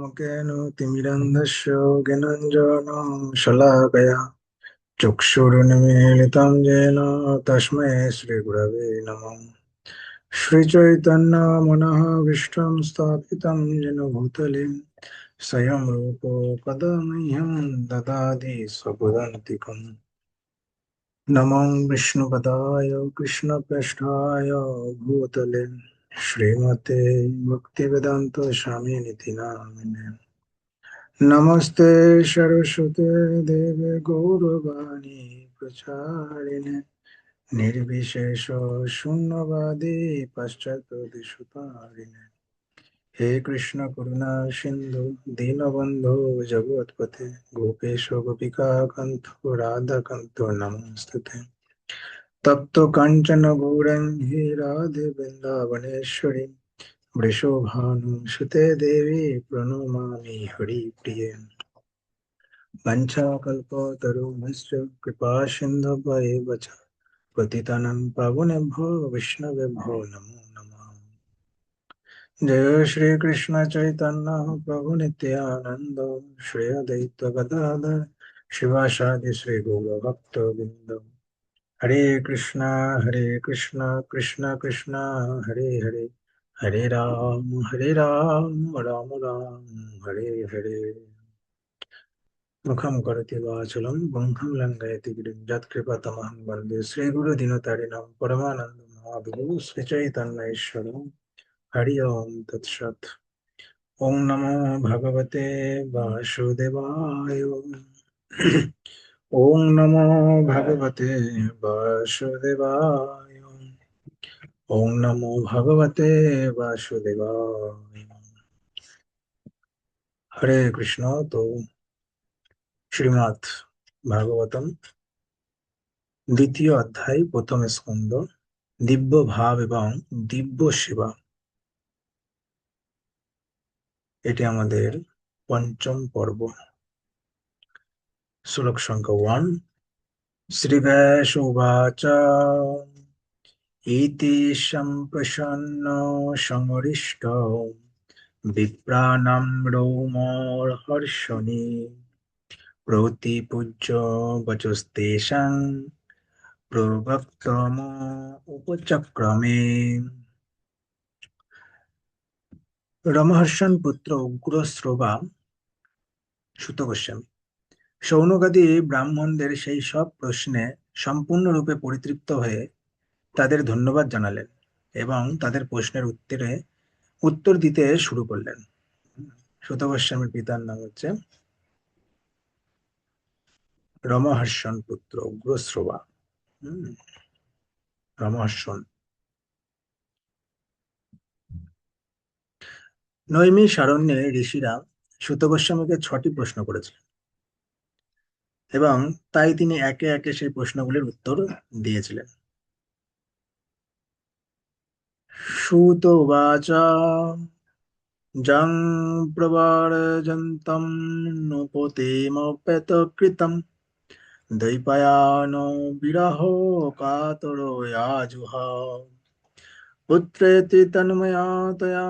মুকেন তিমিরন্ধস্য জ্ঞানাঞ্জনো শলাকয়া চক্ষুरुन्मीलितं येन तस्मै श्रीगुरवे नमः। श्रीचैतन्यमनःभीष्टं स्थापितं येन भूतले स्वयं रूपो कदा मह्यं ददाति स्वपदान्तिकम्। नमो विष्णुपदाय कृष्णप्रेष्ठाय भूतले श्रीमते भक्तिवेदान्त स्वामिनिति नामिने। नमस्ते सरस्वते देवे गौरवाणी प्रचारिणे निर्विशेष शून्यवादी पाश्चात्य हे कृष्ण करुणा सिंधु दीनबंधु जगत्पते गोपेश गोपिका कंठ राधा कंठ नमस्ते तप्त कंचन गौरंगी राधे वृंदावनेश्वरी वृषभानुसुते देवी प्रणमामि हरिप्रिये वंशाकल्पतरुभ्यश्च कृपासिन्धुभ्येव च पतितानां पावनेभ्यो वैष्णवेभ्यो नमो नमः। जय श्री कृष्ण चैतन्य प्रभु नित्यानंद श्री अद्वैत गदाधर शिवासादि श्री गौर भक्त वृंद। हरे कृष्णा कृष्ण कृष्ण हरे हरे हरे राम राम राम हरे हरे। मुखं करोति वाचालं पङ्गुं लङ्घयति गिरिं यत्कृपातमहं वन्दे श्रीगुरुदिनतारिणं परमानन्दं महाप्रभुं श्रीचैतन्येश्वरं। हरि ओम तत्सत्। ओम नमो भगवते वासुदेवाय। ओम नमो भगवते वासुदेवाय। ओम नमो भगवते वासुदेवाय। हरे कृष्ण। तो श्रीमद् भागवतम দ্বিতীয় অধ্যায় প্রথম স্কন্ধ দিব্য ভাব এবং দিব্য সেবা, এটি আমাদের পঞ্চম পর্ব। শ্লোক সংখ্যা 1। শ্রীব্যাস উবাচ ইতি সম্প্রসন্ন সমরিষ্ট বিপ্রাণাম রোমহর্ষণি প্রতিপূজ্য বচস্তেষাং প্রবক্তম উপচক্রমে। রমহর্ষণ পুত্র উগ্রশ্রবা সুত গোস্বামী শৌনকাদি ব্রাহ্মণদের সেই সব প্রশ্নে সম্পূর্ণরূপে পরিতৃপ্ত হয়ে তাদের ধন্যবাদ জানালেন এবং তাদের প্রশ্নের উত্তর দিতে শুরু করলেন। সুত গোস্বামীর পিতার নাম হচ্ছে রমহর্ষণ পুত্র উগ্রশ্রবা। রমহর্ষণ। নৈমিষারণ্যে ঋষিরা সুত গোস্বামীকে 6টি প্রশ্ন করেছিলেন এবং তাই তিনি একে একে সেই প্রশ্নগুলির উত্তর দিয়েছিলেন। সুত উবাচ যং প্রব্রজন্তম নৃপতিমপ্যতকৃতম দ্বৈপায়নো বিরহ কাতরো याजुः পুত্রেতি তন্ময়া তয়া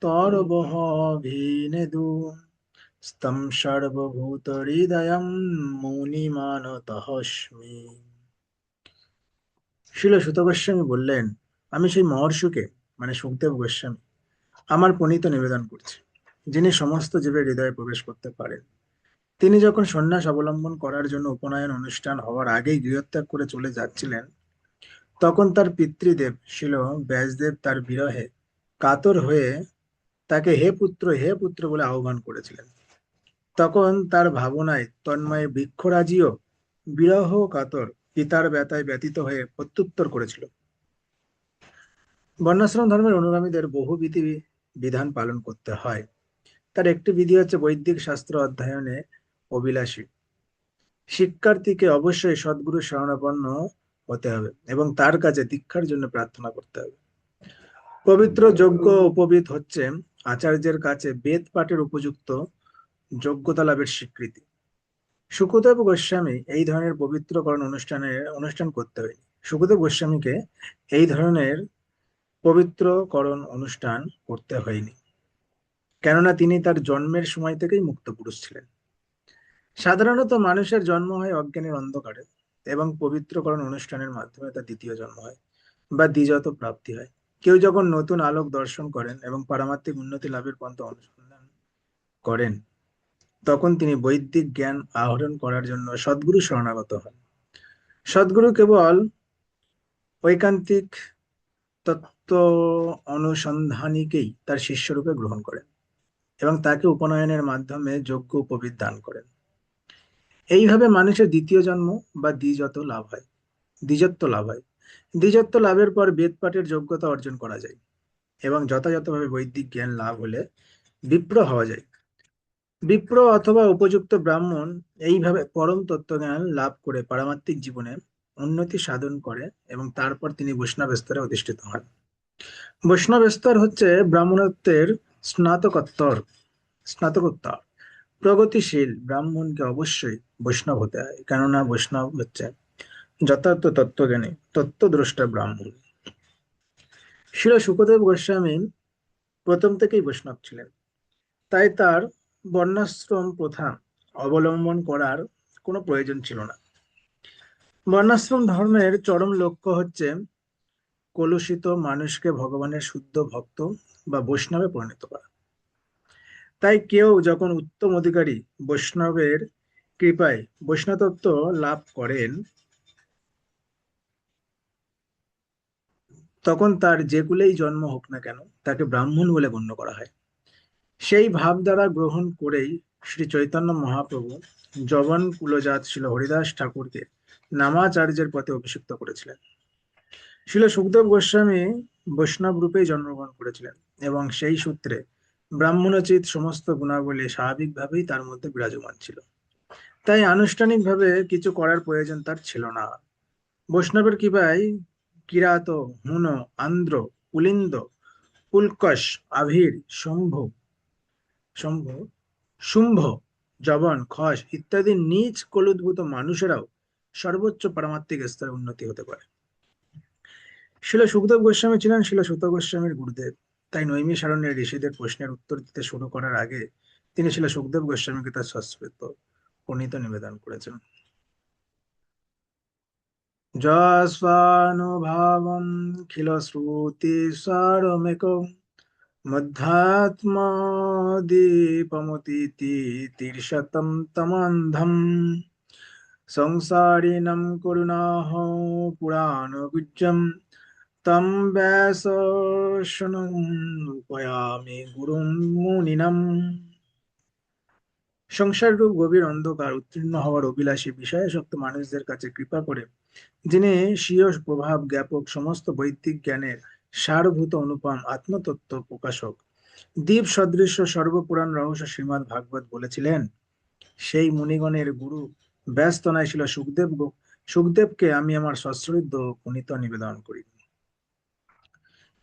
তর্বভিনেদু স্তম সর্বভূত হৃদয়ম মুনিমানতস্মি। শিল সুত গোস্বামী বললেন, আমি সেই মহর্ষিকে মানে সুখদেব গোস্বামী আমার প্রণীত নিবেদন করছি, যিনি সমস্ত জীবের হৃদয়ে প্রবেশ করতে পারেন। তিনি যখন সন্ন্যাস অবলম্বন করার জন্য উপনয়ন অনুষ্ঠান হওয়ার আগেই গৃহত্যাগ করে চলে যাচ্ছিলেন, তখন তার পিতৃদেব শিল ব্যাসদেব তার বিরহে কাতর হয়ে তাকে হে পুত্র বলে আহ্বান করেছিলেন। তখন তার ভাবনায় তন্ময় বৃক্ষরাজিও বিরহ কাতর পিতার ব্যথায় ব্যতীত হয়ে প্রত্যুত্তর করেছিল। বর্ণাশ্রম ধর্মের অনুগামীদের বহুবিধি বিধান পালন করতে হয়। তার একটি বিধি হচ্ছে বৈদিক শাস্ত্র অধ্যয়নে অভিলাষী শিক্ষার্থীকে অবশ্যই সদ্গুরু শরণাপন্ন হতে হবে এবং তার কাছে দীক্ষার জন্য প্রার্থনা করতে হবে। পবিত্র যজ্ঞ উপবিদ হচ্ছে আচার্যের কাছে বেদ পাঠের উপযুক্ত যোগ্যতা লাভের স্বীকৃতি। সুখদেব গোস্বামী এই ধরনের পবিত্রকরণ অনুষ্ঠান করতে হয়নি। সুখদেব গোস্বামীকে এই ধরনের পবিত্রকরণ অনুষ্ঠান করতে হয়নি। কেননা তিনি তার জন্মের সময় থেকেই মুক্ত পুরুষ ছিলেন। সাধারণত মানুষের জন্ম হয় অজ্ঞানের অন্ধকারে, এবং পবিত্রকরণ অনুষ্ঠানের মাধ্যমে তার দ্বিতীয় জন্ম হয় বা দ্বিজাত প্রাপ্তি হয়। কেউ যখন নতুন আলোক দর্শন করেন এবং পারমার্থিক উন্নতি লাভের পন্থা অনুসন্ধান করেন, তখন তিনি বৈদিক জ্ঞান আহরণ করার জন্য সদ্গুরু শরণাগত হন। সদ্গুরু কেবল ঐকান্তিক তত্ত্ব অনুসন্ধানীকেই তার শিষ্যরূপে গ্রহণ করেন এবং তাকে উপনয়নের মাধ্যমে যোগ্য উপবিদ দান করেন। এইভাবে মানুষের দ্বিতীয় জন্ম বা দ্বিজত্ব লাভ হয়। দ্বিজত্ব লাভের পর বেদ পাঠের যোগ্যতা অর্জন করা যায় এবং যথাযথভাবে বৈদিক জ্ঞান লাভ হলে বিপ্র হওয়া যায়। বিপ্র অথবা উপযুক্ত ব্রাহ্মণ এইভাবে পরম তত্ত্বজ্ঞান লাভ করে পারমার্থিক জীবনে উন্নতি সাধন করে এবং তারপর তিনি বৈষ্ণব স্তরে অধিষ্ঠিত হন। বৈষ্ণব স্তর হচ্ছে ব্রাহ্মণত্বের স্নাতকোত্তর স্নাতকোত্তর। প্রগতিশীল ব্রাহ্মণকে অবশ্যই বৈষ্ণব হতে হয়, কেননা বৈষ্ণব হচ্ছে যথার্থ তত্ত্বজ্ঞানী তত্ত্বদ্রষ্টা ব্রাহ্মণ। শিল শুকদেব গোস্বামী প্রথম থেকেই বৈষ্ণব ছিলেন, তাই তার বর্ণাশ্রম প্রথা অবলম্বন করার কোনো প্রয়োজন ছিল না। বর্ণাশ্রম ধর্মের চরম লক্ষ্য হচ্ছে কলুষিত মানুষকে ভগবানের শুদ্ধ ভক্ত বা বৈষ্ণবে পরিণত করা। তাই কেউ যখন উত্তম অধিকারী বৈষ্ণবের কৃপায় বৈষ্ণবত্ব লাভ করেন, তখন তার যে কুলেই জন্ম হোক না কেন তাকে ব্রাহ্মণ বলে গণ্য করা হয়। সেই ভাবধারা গ্রহণ করেই শ্রী চৈতন্য মহাপ্রভু জবন কুলজাত ছিল হরিদাস ঠাকুরকে নামাচার্যের পথে অভিষিক্ত করেছিলেন। শিল সুখদেব গোস্বামী বৈষ্ণব রূপেই জন্মগ্রহণ করেছিলেন এবং সেই সূত্রে ব্রাহ্মণোচিত সমস্ত গুণাবলী স্বাভাবিকভাবেই তার মধ্যে বিরাজমান ছিল। তাই আনুষ্ঠানিকভাবে কিছু করার প্রয়োজন তার ছিল না। বৈষ্ণবের কৃপায় কিরাত, হুন, আন্দ্র, পুলিন্দ, পুলকশ, আভির, শম্ভ, শুম্ভ, জবন, খস ইত্যাদি নিজ কলুদ্ভূত মানুষেরাও সর্বোচ্চ পারমাত্মিক স্তরে উন্নতি হতে পারে। শিল সুখদেব গোস্বামী ছিলেন শিল সুত গোস্বামীর গুরুদেব। তাই নৈমিষারণ্যের ঋষিদের প্রশ্নের উত্তর দিতে শুরু করার আগে তিনি শিল সুখদেব গোস্বামীকে তার সশ্রুত প্রণীত নিবেদন করেছেন। যস্বানুভাবম খিল শ্রুতি সারমেকম মধ্যাত্মদীপমতীতি তির্ষতম তমন্ধম সংসারিণম করুণাহ পুরাণগুজ্জম তম ব্যাসশনম উপয়ামি গুরুম মুনিনম। সংসাররূপ গভীর অন্ধকার উত্তীর্ণ হওয়ার অভিলাষী বিষয়াসক্ত মানুষদের কাছে কৃপা করে যিনি স্বীয় প্রভাব জ্ঞাপক সমস্ত বৈদিক জ্ঞানের সারভূত অনুপম আত্মতত্ত্ব প্রকাশক দীপ সদৃশ্য সর্বপুরাণ রহস্য শ্রীমদ্ ভাগবত বলেছিলেন, সেই মুনিগণের গুরু ব্যস্তনায় ছিল সুখদেবকে আমি আমার সশ্রদ্ধ পুনিত নিবেদন করি।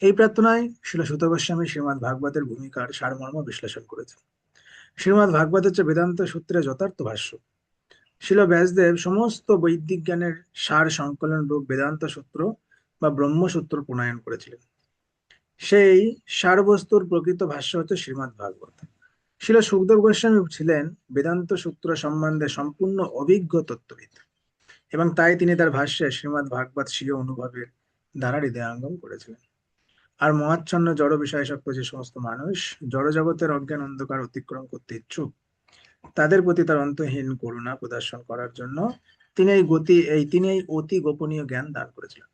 এই প্রার্থনায় শিল সুত গোস্বামী শ্রীমদ্ ভাগবতের ভূমিকার সারমর্ম বিশ্লেষণ করেছেন। শ্রীমদ্ ভাগবত হচ্ছে বেদান্ত সূত্রের যথার্থ ভাষ্য। শিল ব্যাসদেব সমস্ত বৈদিক জ্ঞানের সার সংকলন রূপ বেদান্ত সূত্র বা ব্রহ্মসূত্র প্রণয়ন করেছিলেন। সেই সারবস্তুর প্রকৃত ভাষ্য হচ্ছে শ্রীমদ্ ভাগবত। শিল সুখদেব গোস্বামী ছিলেন বেদান্ত সূত্র সম্বন্ধে সম্পূর্ণ অভিজ্ঞ তত্ত্ববিদ এবং তাই তিনি তার ভাষ্যে শ্রীমদ্ ভাগবত স্বীয় অনুভবের দ্বারা হৃদয়াঙ্গম করেছিলেন। আর মহাচ্ছন্ন জড় বিষয়াসক্ত যে সমস্ত মানুষ জড় জগতের অজ্ঞান অন্ধকার অতিক্রম করতে ইচ্ছুক, তাদের প্রতি তার অন্তহীন করুণা প্রদর্শন করার জন্য তিনি এই অতি গোপনীয় জ্ঞান দান করেছিলেন।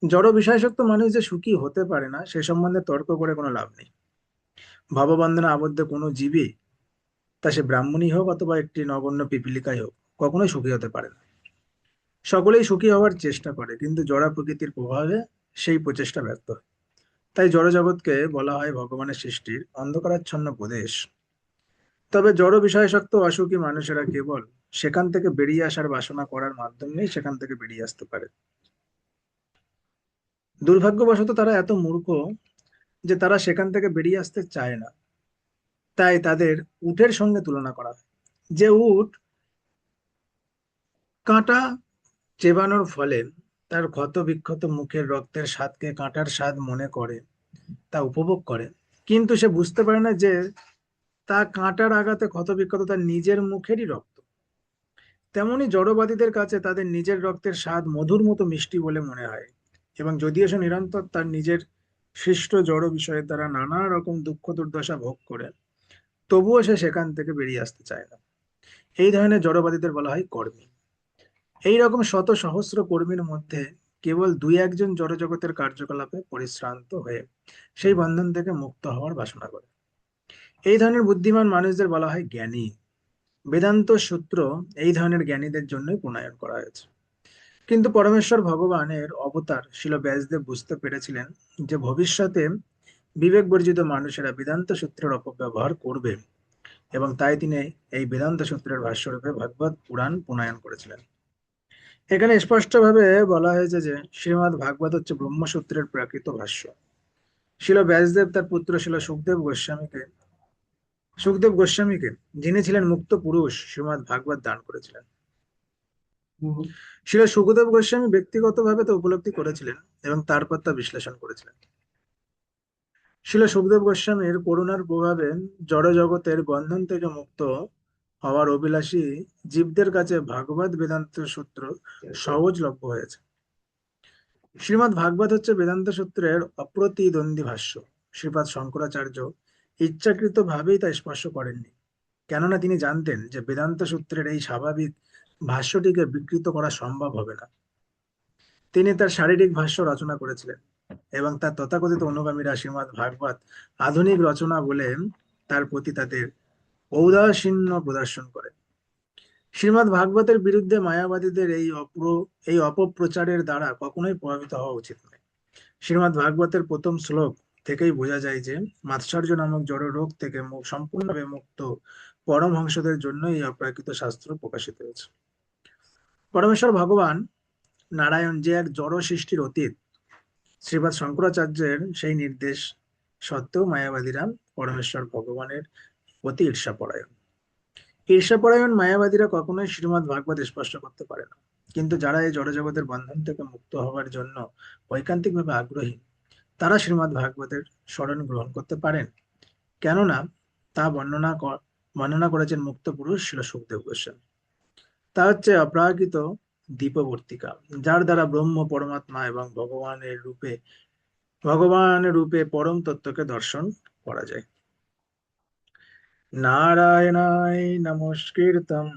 জড় বিষয়াসক্ত মানুষ যে সুখী হতে পারে না সে সম্বন্ধে তর্ক করে কোনো লাভ নেই। ভববন্ধনে আবদ্ধ কোনো জীবী, তা সে ব্রাহ্মণই হোক অথবা একটি নগণ্য পিপীলিকাই হোক, কখনোই সুখী হতে পারে না। সকলেই সুখী হওয়ার চেষ্টা করে, কিন্তু জড়া প্রকৃতির প্রভাবে সেই প্রচেষ্টা ব্যর্থ হয়। তাই জড় জগৎকে বলা হয় ভগবানের সৃষ্টির অন্ধকারাচ্ছন্ন প্রদেশ। তবে জড় বিষয়াসক্ত অসুখী মানুষেরা কেবল সেখান থেকে বেরিয়ে আসার বাসনা করার মাধ্যমেই সেখান থেকে বেরিয়ে আসতে পারে। দুর্ভাগ্যবশত তারা এত মূর্খ যে তারা সেখান থেকে বেরিয়ে আসতে চায় না। তাই তাদের উটের সঙ্গে তুলনা করা হয়। যে উট কাঁটা চেবানোর ফলে তার ক্ষত বিক্ষত মুখের রক্তের স্বাদকে কাঁটার স্বাদ মনে করে তা উপভোগ করে, কিন্তু সে বুঝতে পারে না যে তা কাঁটার আঘাতে ক্ষতবিক্ষত তার নিজের মুখেরই রক্ত। তেমনি জড়বাদীদের কাছে তাদের নিজের রক্তের স্বাদ মধুর মতো মিষ্টি বলে মনে হয়, এবং যদিও সে নিরন্তর তার নিজের সৃষ্ট জড় বিষয়ের দ্বারা নানা রকম দুঃখ দুর্দশা ভোগ করে, তবুও সে সেখান থেকে বেরিয়ে আসতে চায় না। এই ধরনের জড়বাদীদের বলা হয় কর্মী। এই রকম শত সহস্র কর্মীর মধ্যে কেবল দুই একজন জড়জগতের কার্যকলাপে পরিশ্রান্ত হয়ে সেই বন্ধন থেকে মুক্ত হওয়ার বাসনা করে। এই ধরনের বুদ্ধিমান মানুষদের বলা হয় জ্ঞানী। বেদান্ত সূত্র এই ধরনের জ্ঞানীদের জন্যই প্রণয়ন করা হয়েছে। কিন্তু পরমেশ্বর ভগবানের অবতার শিল ব্যাসদেব বুঝতে পেরেছিলেন যে ভবিষ্যতে বিবেক বর্জিত মানুষেরা বেদান্ত সূত্রের অপব্যবহার করবে, এবং তাই তিনি এই বেদান্ত সূত্রের ভাষ্যরূপে ভাগবত পুরাণ প্রণয়ন করেছিলেন। এখানে স্পষ্টভাবে বলা হয়েছে যে শ্রীমদ্ ভাগবত হচ্ছে ব্রহ্মসূত্রের প্রাকৃত ভাষ্য। শিল ব্যাসদেব তার পুত্র শিল সুখদেব গোস্বামীকে, যিনি ছিলেন মুক্ত পুরুষ, শ্রীমদ্ ভাগবত দান করেছিলেন। শিল সুখদেব গোস্বামী ব্যক্তিগতভাবে তা উপলব্ধি করেছিলেন এবং তারপর তা বিশ্লেষণ করেছিলেন। শিল সুখদেব গোস্বামীর করুণার প্রভাবে জড় জগতের বন্ধন থেকে মুক্ত হওয়ার অভিলাষী জীবদের কাছে ভাগবত বেদান্ত সূত্র সহজলভ্য হয়েছে। শ্রীমদ্ ভাগবত হচ্ছে বেদান্ত সূত্রের অপ্রতিদ্বন্দ্বী ভাষ্য। শ্রীপাদ শঙ্করাচার্য ইচ্ছাকৃত ভাবেই তা স্পর্শ করেননি, কেননা তিনি জানতেন যে বেদান্ত সূত্রের এই স্বাভাবিক ভাষ্যটিকে বিকৃত করা সম্ভব হবে না। তিনি তার শারীরিক ভাষ্য রচনা করেছিলেন, এবং তার তথাকথিত অনুগামীরা শ্রীমদ্ ভাগবত আধুনিক রচনা বলে তার প্রতি তাদের ঔদাসীন্য প্রদর্শন করে। শ্রীমদ্ ভাগবতের বিরুদ্ধে মায়াবাদীদের এই অপপ্রচারের দ্বারা কখনোই প্রভাবিত হওয়া উচিত নয়। শ্রীমদ্ ভাগবতের প্রথম শ্লোক থেকেই বোঝা যায় যে মাৎসর্য নামক জড় রোগ থেকে সম্পূর্ণভাবে মুক্ত পরমহংসদের জন্য এই অপ্রাকৃত শাস্ত্র প্রকাশিত হয়েছে। পরমেশ্বর ভগবান নারায়ণ যে এক জড় সৃষ্টির অতীত, শ্রীপাদ শঙ্করাচার্যের সেই নির্দেশ সত্ত্বেও মায়াবাদীরা পরমেশ্বর ভগবানের প্রতি ঈর্ষাপরায়ণ মায়াবাদীরা কখনোই শ্রীমদ্ ভাগবত স্পষ্ট করতে পারে না। কিন্তু যারা এই জড়জগতের বন্ধন থেকে মুক্ত হওয়ার জন্য ঐকান্তিকভাবে আগ্রহী, তারা শ্রীমদ্ ভাগবতের স্মরণ গ্রহণ করতে পারেন, কেননা তা বর্ণনা করেছেন মুক্ত পুরুষ শিল সুখদেব গোস্বামী। তা হচ্ছে অপ্রাকৃত দীপবর্তিকা, যার দ্বারা ব্রহ্ম পরমাত্মা এবং ভগবানের রূপে পরম তত্ত্বকে দর্শন করা যায়। নারায়ণায় নমস্কৃতম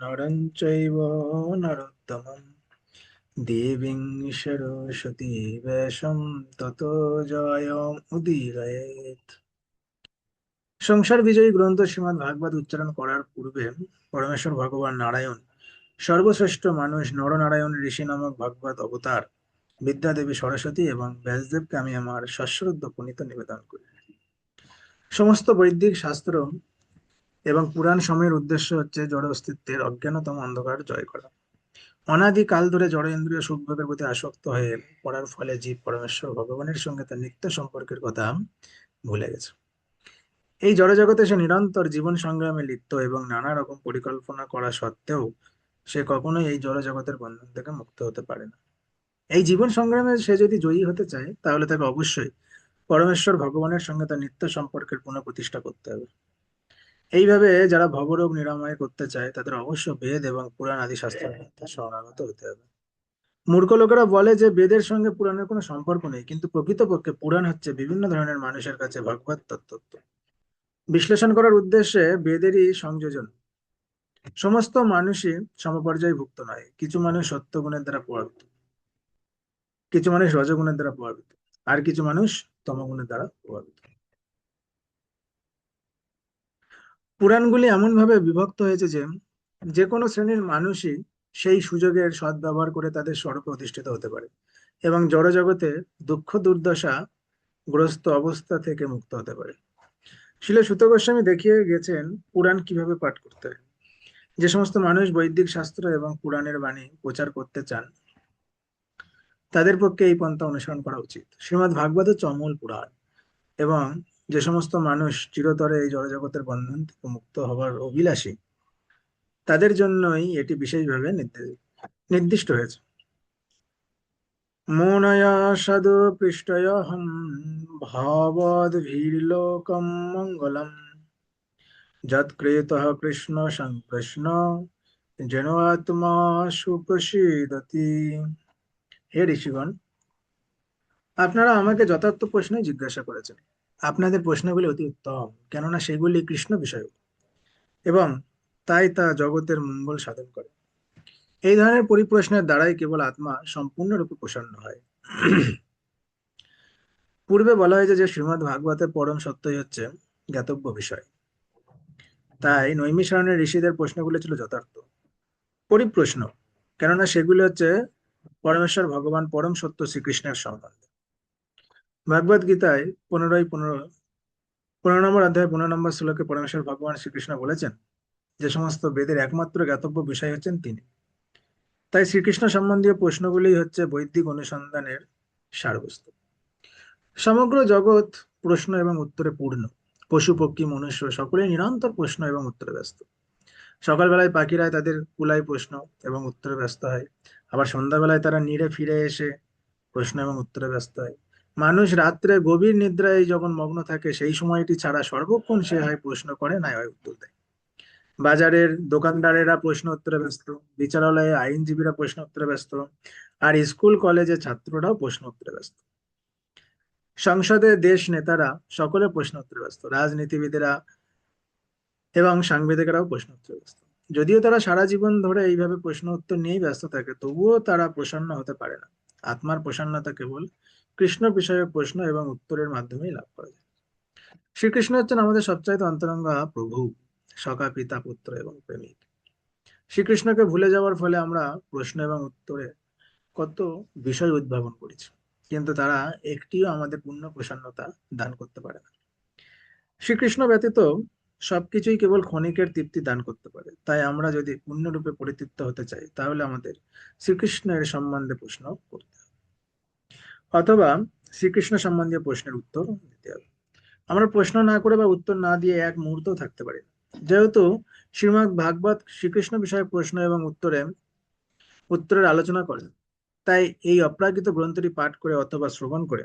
নরং চৈব নরোত্তমম দেবীং সরস্বতী ব্যাসম ততো জয়ম উদীরয়েৎ। সংসার বিজয়ী গ্রন্থ শ্রীমদ্ ভাগবত উচ্চারণ করার পূর্বে পরমেশ্বর ভগবান নারায়ণ, সর্বশ্রেষ্ঠ মানুষ নরনারায়ণ ঋষি নামক ভাগবত অবতার বিদ্যাদেবী সরস্বতী এবং ব্যাসদেবকে আমি আমার সশ্রদ্ধ প্রণীত নিবেদন করি। সমস্ত বৈদিক শাস্ত্র এবং পুরাণ সময়ের উদ্দেশ্য হচ্ছে জড় অস্তিত্বের অজ্ঞানতম অন্ধকার জয় করা। অনাদিকাল ধরে জড় ইন্দ্রিয় সুখভোগের প্রতি আসক্ত হয়ে পড়ার ফলে জীব পরমেশ্বর ভগবানের সঙ্গে তার নিত্য সম্পর্কের কথা ভুলে গেছে। এই জড়জগতে সে নিরন্তর জীবন সংগ্রামে লিপ্ত, এবং নানা রকম পরিকল্পনা করা সত্ত্বেও সে কখনোই এই জড়জগতের বন্ধন থেকে মুক্ত হতে পারে না। এই জীবন সংগ্রামে সে যদি জয়ী হতে চায়, তাহলে তাকে অবশ্যই পরমেশ্বর ভগবানের সঙ্গে তার নিত্য সম্পর্কের পুনঃপ্রতিষ্ঠা করতে হবে। এইভাবে যারা ভবরোগ নিরাময় করতে চায়, তাদের অবশ্য বেদ এবং পুরাণ আদি শাস্ত্রের মধ্যে শরণাগত হতে হবে। মূর্খ লোকেরা বলে যে বেদের সঙ্গে পুরাণের কোনো সম্পর্ক নেই, কিন্তু প্রকৃতপক্ষে পুরাণ হচ্ছে বিভিন্ন ধরনের মানুষের কাছে ভগবত তত্ত্ব বিশ্লেষণ করার উদ্দেশ্যে বেদেরই সংযোজন। সমস্ত মানুষই সমপর্যায়ভুক্ত নয়। কিছু মানুষ সত্যগুণের দ্বারা প্রভাবিত, কিছু মানুষ রজগুণের দ্বারা প্রভাবিত, আর কিছু মানুষ তমগুণের দ্বারা প্রভাবিত। পুরাণগুলি এমন ভাবে বিভক্ত হয়েছে যে যে কোনো শ্রেণীর মানুষই সেই সুযোগের সদ্ব্যবহার করে তাদের স্বরূপে অধিষ্ঠিত হতে পারে, এবং জড়জগতে দুঃখ দুর্দশা গ্রস্ত অবস্থা থেকে মুক্ত হতে পারে। শিল সুত গোস্বামী দেখিয়ে গেছেন পুরাণ কিভাবে পাঠ করতে হয়। যে সমস্ত মানুষ বৈদিক শাস্ত্র এবং পুরাণের বাণী প্রচার করতে চান, তাদের পক্ষে এই পন্থা অনুসরণ করা উচিত। শ্রীমদ্ ভাগবত হচ্ছে অমূল পুরাণ, এবং যে সমস্ত মানুষ চিরতরে এই জড়জগতের বন্ধন থেকে মুক্ত হবার অভিলাষী, তাদের জন্যই এটি বিশেষভাবে নির্দিষ্ট হয়েছে। মোনয়া সাধু পৃষ্ঠয়হম ভবদ্ভির্লোকম মঙ্গলম যৎকৃতঃ কৃষ্ণ সংকৃষ্ণ যেন আত্মা সুপ্রসীদতি। হে ঋষিগণ, আপনারা আমাকে যথার্থ প্রশ্নই জিজ্ঞাসা করেছেন। আপনাদের প্রশ্নগুলি অতি উত্তম, কেননা সেগুলি কৃষ্ণ বিষয়ক এবং তাই তা জগতের মঙ্গল সাধন করে। এই ধরনের পরিপ্রশ্নের দ্বারাই কেবল আত্মা সম্পূর্ণরূপে প্রসন্ন হয়। পূর্বে বলা হয়েছে যে শ্রীমদ্ ভাগবতের পরম সত্যই হচ্ছে জ্ঞাতব্য বিষয়। তাই নৈমিষারণ্যের ঋষিদের প্রশ্নগুলো ছিল যথার্থ পরিপ্রশ্ন, কেননা সেগুলি হচ্ছে পরমেশ্বর ভগবান পরম সত্য শ্রীকৃষ্ণের সম্বন্ধে। ভগবদ গীতায় 15 নম্বর 15 নম্বর শ্লোকে পরমেশ্বর ভগবান শ্রীকৃষ্ণ বলেছেন যে সমস্ত বেদের একমাত্র জ্ঞাতব্য বিষয় হচ্ছেন তিনি। তাই শ্রীকৃষ্ণ সম্বন্ধীয় প্রশ্নগুলি হচ্ছে বৈদিক অনুসন্ধানের সারবস্তু। সমগ্র জগৎ প্রশ্ন এবং উত্তরে পূর্ণ। পশু পক্ষী মনুষ্য সকলেই নিরন্তর প্রশ্ন এবং উত্তরে ব্যস্ত। সকালবেলায় পাখিরা তাদের কুলাই প্রশ্ন এবং উত্তরে ব্যস্ত হয়, আবার সন্ধ্যাবেলায় তারা নীড়ে ফিরে এসে প্রশ্ন এবং উত্তরে ব্যস্ত হয়। মানুষ রাত্রে গভীর নিদ্রায় যখন মগ্ন থাকে সেই সময়টি ছাড়া সর্বক্ষণ সে হয় প্রশ্ন করে, না হয় উত্তর দেয়। বাজারের দোকানদারেরা প্রশ্ন উত্তরে ব্যস্ত, বিচারালয়ে আইনজীবীরা প্রশ্ন উত্তরে ব্যস্ত, আর স্কুল কলেজে ছাত্ররাও প্রশ্ন উত্তরে ব্যস্ত। সংসদে দেশ নেতারা সকলে প্রশ্ন উত্তরে ব্যস্ত, রাজনীতিবিদেরা এবং সাংবাদিকেরাও প্রশ্ন উত্তরে ব্যস্ত। যদিও তারা সারা জীবন ধরে এইভাবে প্রশ্ন উত্তর নিয়েই ব্যস্ত থাকে, তবুও তারা প্রসন্ন হতে পারে না। আত্মার প্রসন্নতা কেবল কৃষ্ণ বিষয়ক প্রশ্ন এবং উত্তরের মাধ্যমেই লাভ করা যায়। শ্রীকৃষ্ণ হচ্ছেন আমাদের সবচাইতে অন্তরঙ্গ প্রভু, সখা পিতা পুত্র এবং প্রেমিক। শ্রীকৃষ্ণকে ভুলে যাওয়ার ফলে আমরা প্রশ্ন এবং উত্তরে কত বিষয় উদ্ভাবন করেছি, কিন্তু তারা একটিও আমাদের পূর্ণ প্রসন্নতা দান করতে পারে না। শ্রীকৃষ্ণ ব্যতীত সবকিছুই কেবল ক্ষণিকের তৃপ্তি দান করতে পারে। তাই আমরা যদি পূর্ণরূপে পরিতৃপ্ত হতে চাই, তাহলে আমাদের শ্রীকৃষ্ণের সম্বন্ধে প্রশ্ন করতে হবে, অথবা শ্রীকৃষ্ণ সম্বন্ধীয় প্রশ্নের উত্তর দিতে হবে। আমরা প্রশ্ন না করে বা উত্তর না দিয়ে এক মুহূর্তও থাকতে পারি না। যেহেতু শ্রীমদ্ ভাগবত শ্রীকৃষ্ণ বিষয়ক প্রশ্ন এবং উত্তরের আলোচনা করে, তাই এই অপ্রাকৃত গ্রন্থটি পাঠ করে অথবা শ্রবণ করে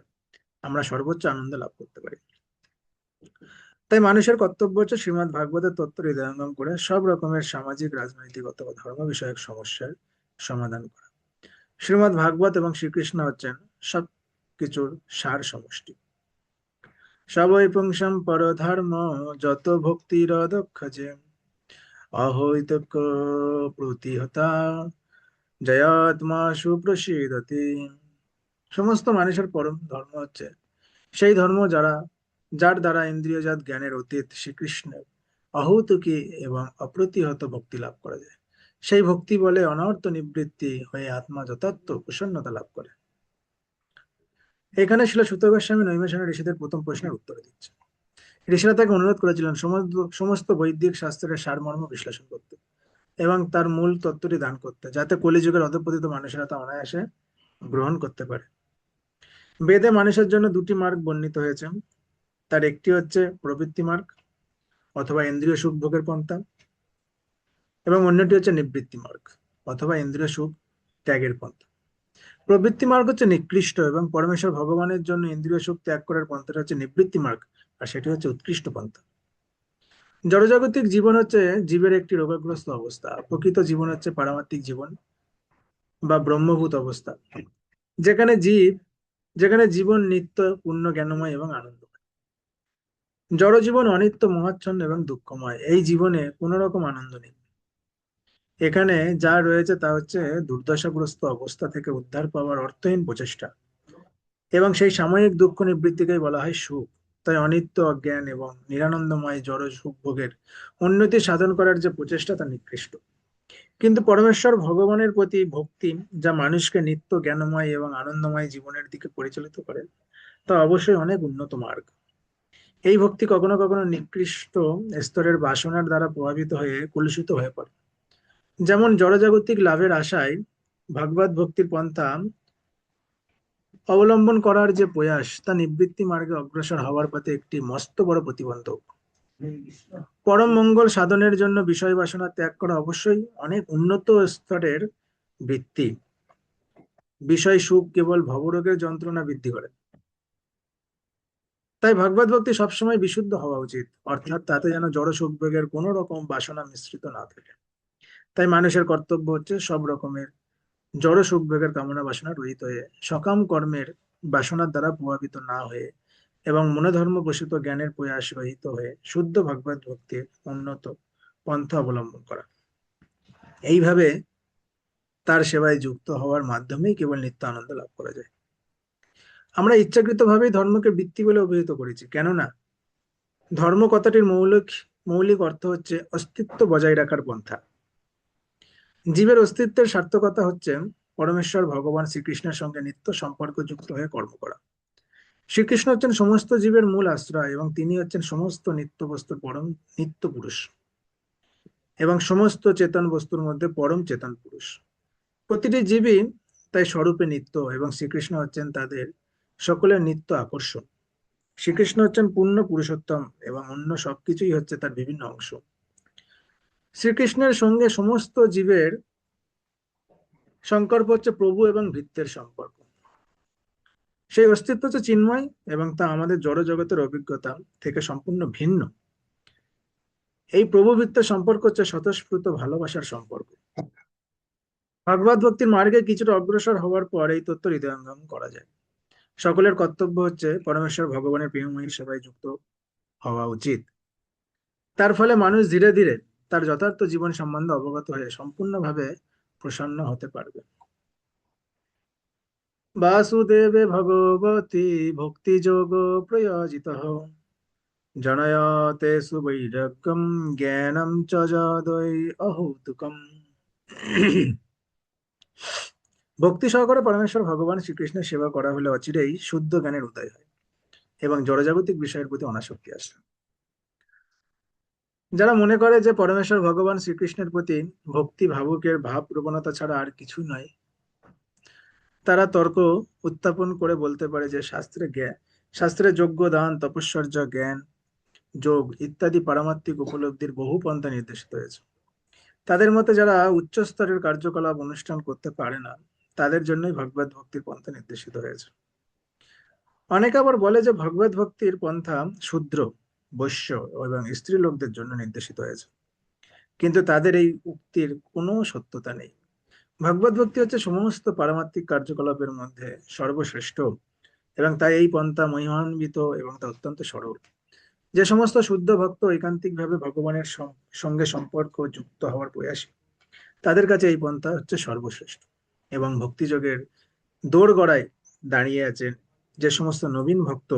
আমরা সর্বোচ্চ আনন্দ লাভ করতে পারি। তাই মানুষের কর্তব্য হচ্ছে শ্রীমদ্ ভাগবতের তত্ত্ব হৃদয়ঙ্গম করে সব রকমের সামাজিক, রাজনৈতিক অথবা ধর্ম বিষয়ক সমস্যার সমাধান করা। শ্রীমদ্ ভাগবত এবং শ্রীকৃষ্ণ হচ্ছেন সব কিছুর সার সমষ্টি। সবই পুংসাম পরধর্ম যত ভক্তির দক্ষজে অহৈতক্য প্রতিহতা জয়াত্মা সুপ্রসিদতি। সমস্ত মানুষের পরম ধর্ম হচ্ছে সেই ধর্ম যার দ্বারা ইন্দ্রিয়জাত জ্ঞানের অতীত শ্রীকৃষ্ণের অহৌতুকী এবং অপ্রতিহত ভক্তি লাভ করা যায়। সেই ভক্তি বলে অনর্থ নিবৃত্তি হয়ে আত্মা যথার্থ প্রসন্নতা লাভ করে। এখানে ছিল সুত গোস্বামী নৈমিষারণ্য ঋষিদের প্রথম প্রশ্নের উত্তর দিচ্ছে। ঋষিরা তাকে অনুরোধ করেছিলেন সমস্ত বৈদিক শাস্ত্রের সারমর্ম বিশ্লেষণ করতে এবং তার মূল তত্ত্বটি দান করতে, যাতে কলিযুগের অধঃপতিত মানুষেরা তা অনায়াসে গ্রহণ করতে পারে। বেদে মানুষের জন্য দুটি মার্গ বর্ণিত হয়েছে। তার একটি হচ্ছে প্রবৃত্তি মার্গ অথবা ইন্দ্রিয় সুখ ভোগের পন্থা, এবং অন্যটি হচ্ছে নিবৃত্তি মার্গ অথবা ইন্দ্রিয় সুখ ত্যাগের পন্থা। প্রবৃত্তি মার্গ হচ্ছে নিকৃষ্ট এবং পরমেশ্বর ভগবানের জন্য ইন্দ্রিয় সুখ ত্যাগ করার পন্থাটা হচ্ছে নিবৃত্তি মার্গ, আর সেটি হচ্ছে উৎকৃষ্ট পন্থা। জড়জাগতিক জীবন হচ্ছে জীবের একটি রোগগ্রস্ত অবস্থা। প্রকৃত জীবন হচ্ছে পারমাত্মিক জীবন বা ব্রহ্মভূত অবস্থা, যেখানে যেখানে জীবন নিত্য, পূর্ণ, জ্ঞানময় এবং আনন্দময়। জড় জীবন অনিত্য, মহাচ্ছন্ন এবং দুঃখময়। এই জীবনে কোনো রকম আনন্দ নেই। এখানে যা রয়েছে তা হচ্ছে দুর্দশাগ্রস্ত অবস্থা থেকে উদ্ধার পাওয়ার অর্থহীন প্রচেষ্টা, এবং সেই সাময়িক দুঃখ নিবৃত্তিকেই বলা হয় সুখ। তাই অনিত্য, অজ্ঞান এবং নিরানন্দময় জড় সুখ ভোগের উন্নতি সাধন করার যে প্রচেষ্টা তা নিকৃষ্ট। কিন্তু পরমেশ্বর ভগবানের প্রতি ভক্তি, যা মানুষকে নিত্য, জ্ঞানময় এবং আনন্দময় জীবনের দিকে পরিচালিত করে, তা অবশ্যই অনেক উন্নত মার্গ। এই ভক্তি কখনো কখনো নিকৃষ্ট স্তরের বাসনার দ্বারা প্রভাবিত হয়ে কলুষিত হয়ে পড়ে। যেমন জড়জাগতিক লাভের আশায় ভাগবত ভক্তির পন্থা অবলম্বন করার যে প্রয়াস, তা নিবৃত্তি মার্গে অগ্রসর হওয়ার পথে একটি মস্ত বড় প্রতিবন্ধক। পরম মঙ্গল সাধনের জন্য বিষয় বাসনা ত্যাগ করা অবশ্যই অনেক উন্নত স্তরের বৃত্তি। বিষয় সুখ কেবল ভবরোগের যন্ত্রণা বৃদ্ধি করে। তাই ভগবত ভক্তি সবসময় বিশুদ্ধ হওয়া উচিত, অর্থাৎ তাতে যেন জড় সুখভোগের কোনো রকম বাসনা মিশ্রিত না থাকে। তাই মানুষের কর্তব্য হচ্ছে সব রকমের জড় সুখভোগের কামনা বাসনা রহিত হয়ে সকাম কর্মের বাসনার দ্বারা প্রভাবিত না হয়ে এবং মনোধর্ম বসিত জ্ঞানের প্রয়াস রহিত হয়ে শুদ্ধ ভগবত ভক্তির উন্নত পন্থা অবলম্বন করা। এইভাবে তার সেবায় যুক্ত হওয়ার মাধ্যমেই কেবল নিত্য আনন্দ লাভ করা যায়। আমরা ইচ্ছাকৃতভাবেই ধর্মকে বৃত্তি বলে অভিহিত করেছি, কেননা ধর্ম কথাটির মৌলিক মৌলিক অর্থ হচ্ছে অস্তিত্ব বজায় রাখার পন্থা। জীবের অস্তিত্বের সার্থকতা হচ্ছে পরমেশ্বর ভগবান শ্রীকৃষ্ণের সঙ্গে নিত্য সম্পর্ক যুক্ত হয়ে কর্ম করা। শ্রীকৃষ্ণ হচ্ছেন সমস্ত জীবের মূল আশ্রয় এবং তিনি হচ্ছেন সমস্ত নিত্য বস্তুর পরম নিত্য পুরুষ এবং সমস্ত চেতন বস্তুর মধ্যে পরম চেতন পুরুষ। প্রতিটি জীবই তাই স্বরূপে নিত্য এবং শ্রীকৃষ্ণ হচ্ছেন তাদের সকলের নিত্য আকর্ষণ। শ্রীকৃষ্ণ হচ্ছেন পূর্ণ পুরুষোত্তম এবং অন্য সবকিছুই হচ্ছে তার বিভিন্ন অংশ। শ্রীকৃষ্ণের সঙ্গে সমস্ত জীবের সংকল্প হচ্ছে প্রভু এবং ভৃত্যের সম্পর্ক। সেই অস্তিত্ব হচ্ছে চিন্ময় এবং তা আমাদের জড় জগতের অভিজ্ঞতা থেকে সম্পূর্ণ ভিন্ন। এই প্রভু ভৃত্যের সম্পর্ক হচ্ছে স্বতঃস্ফূর্ত ভালোবাসার সম্পর্ক। ভগবত ভক্তির মার্গে কিছুটা অগ্রসর হওয়ার পর এই তত্ত্ব হৃদয়ঙ্গম করা যায়। সকলের কর্তব্য হচ্ছে পরমেশ্বর ভগবানের প্রেমময়ী সেবায় যুক্ত হওয়া উচিত। তার ফলে মানুষ ধীরে ধীরে তার যথার্থ জীবন সম্বন্ধে অবগত হয়ে সম্পূর্ণভাবে প্রসন্ন হতে পারবে। বাসুদেবে ভগবতী ভক্তি যোগ প্রয়োজিত জনয়তে সুবৈরাগ্যম জ্ঞানম চ যদৈ অহৌতুকম। ভক্তি সহকারে পরমেশ্বর ভগবান শ্রীকৃষ্ণের সেবা করা হলে অচিরেই শুদ্ধ জ্ঞানের উদয় হয় এবং জড়জাগতিক বিষয়ের প্রতি অনাসক্তি আসে। যারা মনে করে যে পরমেশ্বর ভগবান শ্রীকৃষ্ণের প্রতি ভক্তি ভাবুকের ভাব প্রবণতা ছাড়া আর কিছু নয়, তারা তর্ক উত্থাপন করে বলতে পারে যে শাস্ত্রে যজ্ঞ দান তপস্যর্য জ্ঞান যোগ ইত্যাদি পারমাত্মিক উপলব্ধির বহু পন্থা নির্দেশিত হয়েছে। তাদের মতে যারা উচ্চ স্তরের কার্যকলাপ অনুষ্ঠান করতে পারে না, তাদের জন্যই ভগবত ভক্তির পন্থা নির্দেশিত হয়েছে। অনেকে আবার বলে যে ভগবত ভক্তির পন্থা শূদ্র, বৈশ্য এবং স্ত্রী লোকদের জন্য নির্দেশিত হয়েছে, কিন্তু তাদের এই উক্তির কোনো সত্যতা নেই। ভগবত ভক্তি হচ্ছে সমস্ত পারমাত্মিক কার্যকলাপের মধ্যে সর্বশ্রেষ্ঠ এবং তাই এই পন্থা মহিমান্বিত এবং তা অত্যন্ত সরল। যে সমস্ত শুদ্ধ ভক্ত ঐকান্তিকভাবে ভগবানের সঙ্গে সম্পর্ক যুক্ত হওয়ার প্রয়াসী, তাদের কাছে এই পন্থা হচ্ছে সর্বশ্রেষ্ঠ। এবং ভক্তিযোগের দোরগড়ায় দাঁড়িয়ে আছেন যে সমস্ত নবীন ভক্ত,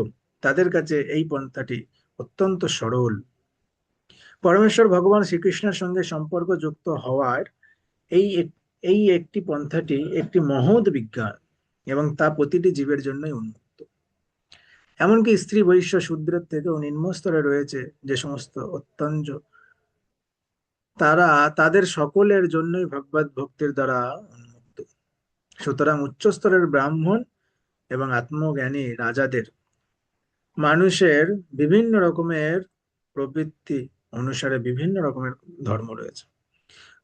তাদের কাছে এই পন্থাটি অত্যন্ত সরল। পরমেশ্বর ভগবান শ্রীকৃষ্ণের সঙ্গে সম্পর্ক যুক্ত হওয়ার এই এই একটি পন্থাটি একটি মহৎ বিজ্ঞান এবং তা প্রতিটি জীবের জন্যই উন্মুক্ত। এমনকি স্ত্রী বৈশ্য শূদ্রের থেকেও নিম্ন স্তরে রয়েছে যে সমস্ত অত্যন্ত, তারা তাদের সকলের জন্যই ভগবত ভক্তির দ্বারা উন্মুক্ত। সুতরাং উচ্চ স্তরের ব্রাহ্মণ এবং আত্মজ্ঞানী রাজাদের মানুষের বিভিন্ন রকমের প্রবৃত্তি অনুসারে বিভিন্ন রকমের ধর্ম রয়েছে।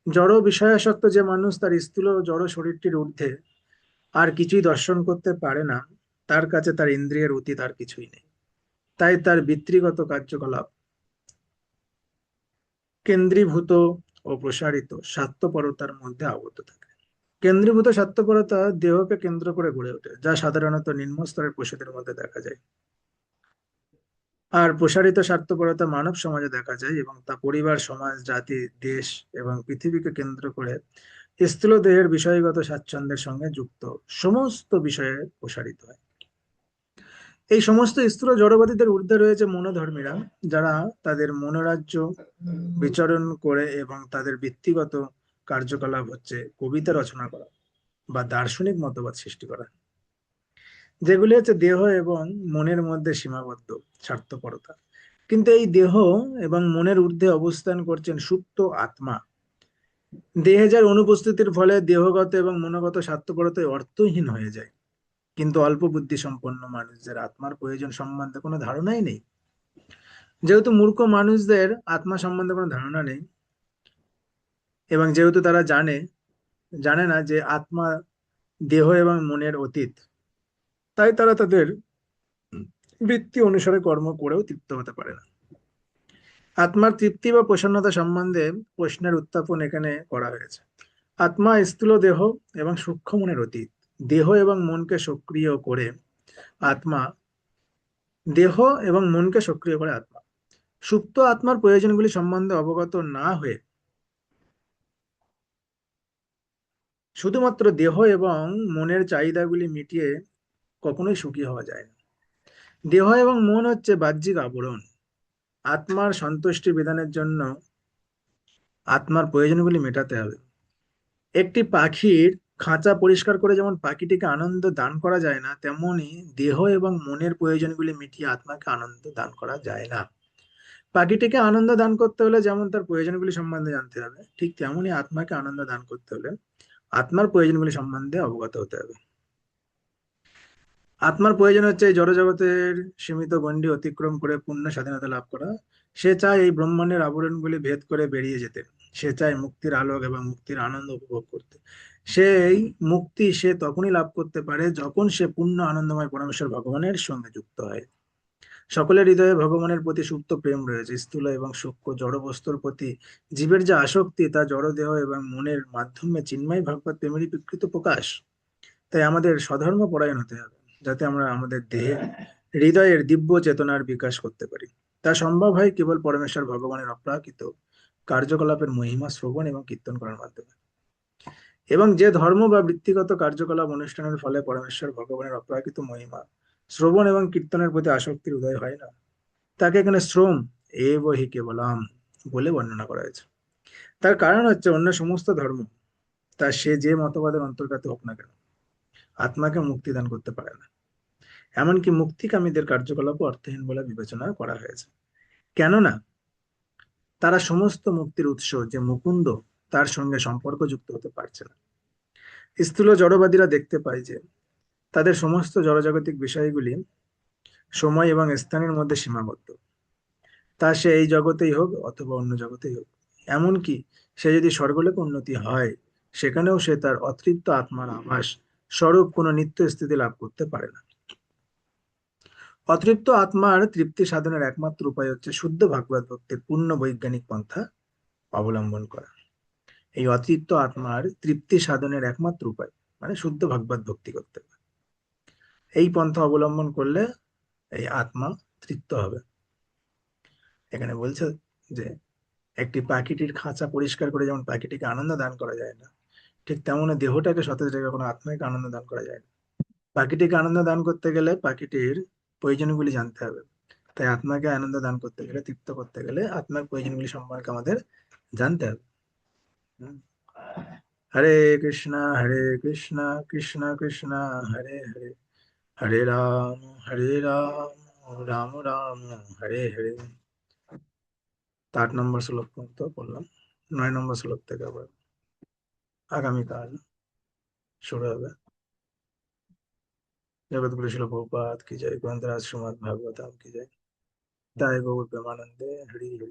জড় বিষয়াসক্ত যে মানুষ তার স্থূল জড় শরীরটির ঊর্ধ্বে আর কিছুই দর্শন করতে পারে না, তার কাছে তার ইন্দ্রিয়ের অতীত আর কিছুই নেই। তাই তার বৃত্তিগত কার্যকলাপ কেন্দ্রীভূত ও প্রসারিত স্বার্থপরতার মধ্যে আবদ্ধ থাকে। কেন্দ্রীভূত স্বার্থপরতা দেহকে কেন্দ্র করে গড়ে ওঠে, যা সাধারণত নিম্ন স্তরের পশুদের মধ্যে দেখা যায়। আর প্রসারিত স্বার্থপরতা মানব সমাজে দেখা যায় এবং তা পরিবার, সমাজ, জাতি, দেশ এবং পৃথিবীকে কেন্দ্র করে স্থূল দেহের বিষয়গত স্বাচ্ছন্দ্যের সঙ্গে যুক্ত সমস্ত বিষয়ে প্রসারিত হয়। এই সমস্ত স্থূল জড়বাদীদের ঊর্ধ্বে রয়েছে মনোধর্মীরা, যারা তাদের মনোরাজ্য বিচরণ করে এবং তাদের ব্যক্তিগত কার্যকলাপ হচ্ছে কবিতা রচনা করা বা দার্শনিক মতবাদ সৃষ্টি করা, যেগুলি হচ্ছে দেহ এবং মনের মধ্যে সীমাবদ্ধ স্বার্থপরতা। কিন্তু এই দেহ এবং মনের ঊর্ধ্বে অবস্থান করছেন সুপ্ত আত্মা। দেহে যার অনুপস্থিতির ফলে দেহগত এবং মনোগত স্বার্থপরতায় অর্থহীন হয়ে যায়। কিন্তু অল্প বুদ্ধি সম্পন্ন মানুষদের আত্মার প্রয়োজন সম্বন্ধে কোনো ধারণাই নেই। যেহেতু মূর্খ মানুষদের আত্মা সম্বন্ধে কোনো ধারণা নেই এবং যেহেতু তারা জানে না যে আত্মা দেহ এবং মনের অতীত, তাই তারা তাদের বৃত্তি অনুসারে কর্ম করেও তৃপ্ত হতে পারে না। আত্মার তৃপ্তি বা প্রসন্নতা সম্বন্ধে প্রশ্নের উত্থাপন এখানে করা হয়েছে। আত্মা স্থূল দেহ এবং সূক্ষ্ম মনের অতীত। দেহ এবং মনকে সক্রিয় করে আত্মা দেহ এবং মনকে সক্রিয় করে আত্মা সুপ্ত আত্মার প্রয়োজনগুলি সম্বন্ধে অবগত না হয়ে শুধুমাত্র দেহ এবং মনের চাহিদাগুলি মিটিয়ে কখনোই সুখী হওয়া যায় না। দেহ এবং মন হচ্ছে বাহ্যিক আবরণ। আত্মার সন্তুষ্টি বিধানের জন্য আত্মার প্রয়োজনগুলি মেটাতে হবে। একটি পাখির খাঁচা পরিষ্কার করে যেমন পাখিটিকে আনন্দ দান করা যায় না, তেমনি দেহ এবং মনের প্রয়োজনগুলি মিটিয়ে আত্মাকে আনন্দ দান করা যায় না। পাখিটিকে আনন্দ দান করতে হলে যেমন তার প্রয়োজনগুলি সম্বন্ধে জানতে হবে, ঠিক তেমনি আত্মাকে আনন্দ দান করতে হলে আত্মার প্রয়োজনগুলি সম্বন্ধে অবগত হতে হবে। আত্মার প্রয়োজন হচ্ছে এই জড়জগতের সীমিত গণ্ডি অতিক্রম করে পূর্ণ স্বাধীনতা লাভ করা। সে চায় এই ব্রহ্মাণ্ডের আবরণগুলি ভেদ করে বেরিয়ে যেতে। সে চায় মুক্তির আলোক এবং মুক্তির আনন্দ উপভোগ করতে। সেই মুক্তি সে তখনই লাভ করতে পারে যখন সে পূর্ণ আনন্দময় পরমেশ্বর ভগবানের সঙ্গে যুক্ত হয়। সকলের হৃদয়ে ভগবানের প্রতি সুপ্ত প্রেম রয়েছে। স্থূল এবং সূক্ষ্ম জড় বস্তুর প্রতি জীবের যে আসক্তি তা জড় দেহ এবং মনের মাধ্যমে চিন্ময় ভাগবত প্রেমেরই বিকৃত প্রকাশ। তাই আমাদের স্বধর্ম পরায়ণ হতে হবে, যাতে আমরা আমাদের দেহে হৃদয়ের দিব্য চেতনার বিকাশ করতে পারি। তা সম্ভব হয় কেবল পরমেশ্বর ভগবানের অপ্রাকৃত কার্যকলাপের মহিমা শ্রবণ এবং কীর্তন করার মাধ্যমে। এবং যে ধর্ম বা বৃত্তিগত কার্যকলাপ অনুষ্ঠানের ফলে পরমেশ্বর ভগবানের অপ্রাকৃত মহিমা শ্রবণ এবং কীর্তনের প্রতি আসক্তির উদয় হয় না, তাকে এখানে শ্রম এব হি কেবলাম বলে বর্ণনা করা হয়েছে। তার কারণ হচ্ছে অন্য সমস্ত ধর্ম, তা সে যে মতবাদের অন্তর্গত হোক না কেন, আত্মাকে মুক্তি দান করতে পারে না। এমনকি মুক্তিকামীদের কার্যকলাপও অর্থহীন বলে বিবেচনা করা হয়েছে। কেননা তারা সমস্ত মুক্তির উৎস যে মুকুন্দ, তার সঙ্গে সম্পর্ক যুক্ত হতে পারছে না। স্থূল জড়বাদীরা দেখতে পায় যে তাদের সমস্ত জড়জাগতিক বিষয়গুলি সময় এবং স্থানের মধ্যে সীমাবদ্ধ। তা সে এই জগতেই হোক অথবা অন্য জগতেই হোক। এমনকি সে যদি স্বর্গলোকে উন্নতি হয়, সেখানেও সে তার অতৃপ্ত আত্মার আভাস স্বরূপ কোনো নিত্য স্থিতি লাভ করতে পারে না। অতৃপ্ত আত্মার তৃপ্তি সাধনের একমাত্র উপায় হচ্ছে শুদ্ধ ভাগবত ভক্তির পূর্ণ বৈজ্ঞানিক পন্থা অবলম্বন করা। এই অতৃপ্ত আত্মার তৃপ্তি সাধনের একমাত্র উপায় মানে শুদ্ধ ভাগবত ভক্তি করতে হবে। এই পন্থা অবলম্বন করলে এই আত্মা তৃপ্ত হবে। এখানে বলছে যে একটি পাখিটির খাঁচা পরিষ্কার করে যেমন পাখিটিকে আনন্দ দান করা যায় না, ঠিক তেমনি দেহটাকে সতেজ রেখে কোনো আত্মাকে আনন্দ দান করা যায় না। পাখিটিকে আনন্দ দান করতে গেলে পাখিটির প্রয়োজনগুলি জানতে হবে। তাই আত্মাকে আনন্দ দান করতে গেলে, তৃপ্ত করতে গেলে আত্মার প্রয়োজনগুলি সম্পর্কে আমাদের জানতে হবে। হুম। হরে কৃষ্ণ কৃষ্ণ কৃষ্ণ হরে হরে, হরে রাম রাম রাম হরে হরে। তো 8 নম্বর শ্লোক পর্যন্ত বললাম। 9 নম্বর শ্লোক থেকে আবার আগামীকাল শুরু হবে। জগৎগুরু শিল প্রভুপাদ কি জয়, গ্রন্থরাজ শ্রীমদ্ ভাগবতম কি জয়। তাই গৌর প্রেমানন্দে হরি হরি।